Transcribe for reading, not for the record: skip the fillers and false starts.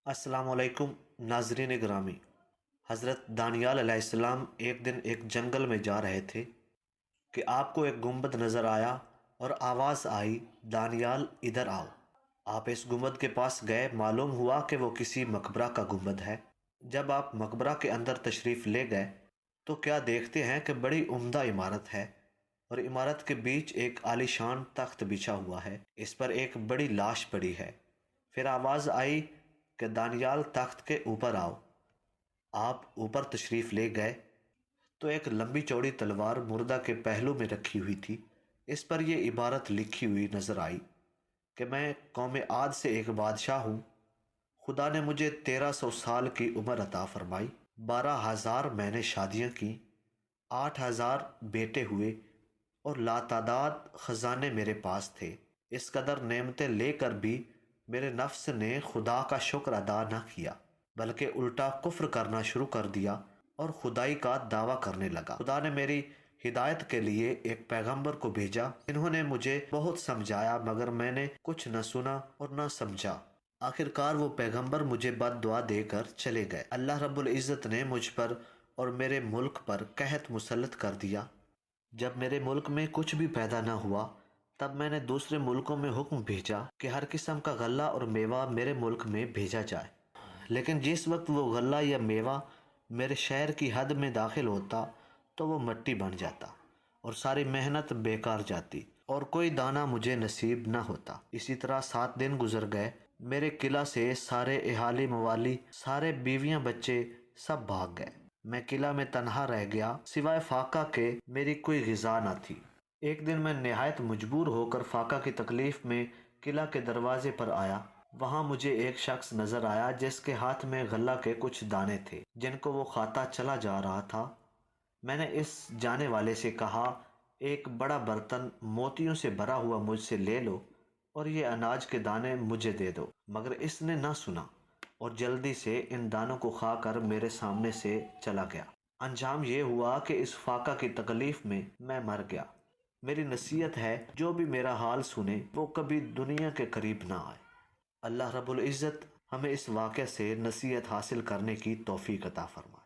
अस्सलाम वालेकुम नाजरीन ग्रामी। हज़रत दानियाल अलैहिस्सलाम एक दिन एक जंगल में जा रहे थे कि आपको एक गुंबद नज़र आया और आवाज़ आई, दानियाल इधर आओ। आप इस गुंबद के पास गए। मालूम हुआ कि वो किसी मकबरा का गुंबद है। जब आप मकबरा के अंदर तशरीफ़ ले गए तो क्या देखते हैं कि बड़ी उम्दा इमारत है और इमारत के बीच एक आलीशान तख्त बिछा हुआ है। इस पर एक बड़ी लाश पड़ी है। फिर आवाज़ आई कि दानियाल तख्त के ऊपर आओ। आप ऊपर तशरीफ़ ले गए तो एक लंबी चौड़ी तलवार मुर्दा के पहलू में रखी हुई थी। इस पर यह इबारत लिखी हुई नज़र आई कि मैं कौम आद से एक बादशाह हूँ। खुदा ने मुझे 1300 साल की उम्र अता फरमाई। 12,000 मैंने शादियाँ की, 8,000 बेटे हुए और लातादाद ख़जाने मेरे पास थे। इस कदर नेमतें लेकर भी मेरे नफ्स ने खुदा का शुक्र अदा न किया, बल्कि उल्टा कुफ्र करना शुरू कर दिया और खुदाई का दावा करने लगा। खुदा ने मेरी हिदायत के लिए एक पैगंबर को भेजा। इन्होंने मुझे बहुत समझाया मगर मैंने कुछ न सुना और न समझा। आखिरकार वो पैगंबर मुझे बद्दुआ देकर चले गए। अल्लाह रब्बुल इज़्ज़त ने मुझ पर और मेरे मुल्क पर कहत मुसल्लत कर दिया। जब मेरे मुल्क में कुछ भी पैदा न हुआ तब मैंने दूसरे मुल्कों में हुक्म भेजा कि हर किस्म का गल्ला और मेवा मेरे मुल्क में भेजा जाए। लेकिन जिस वक्त वो गल्ला या मेवा मेरे शहर की हद में दाखिल होता तो वो मट्टी बन जाता और सारी मेहनत बेकार जाती और कोई दाना मुझे नसीब न होता। इसी तरह 7 दिन गुजर गए। मेरे किला से सारे एहाली मवाली, सारे बीवियां बच्चे सब भाग गए। मैं किला में तन्हा रह गया। सिवाय फाका के मेरी कोई ग़िज़ा न थी। एक दिन मैं निहायत मजबूर होकर फाका की तकलीफ में किला के दरवाजे पर आया। वहाँ मुझे एक शख्स नजर आया जिसके हाथ में गल्ला के कुछ दाने थे जिनको वो खाता चला जा रहा था। मैंने इस जाने वाले से कहा, एक बड़ा बर्तन मोतियों से भरा हुआ मुझसे ले लो और ये अनाज के दाने मुझे दे दो। मगर इसने ना सुना और जल्दी से इन दानों को खाकर मेरे सामने से चला गया। अंजाम ये हुआ कि इस फाका की तकलीफ में मैं मर गया। मेरी नसीहत है, जो भी मेरा हाल सुने वो कभी दुनिया के करीब ना आए। अल्लाह रब्बुल इज़्ज़त हमें इस वाक़े से नसीहत हासिल करने की तौफीक अता फरमाए।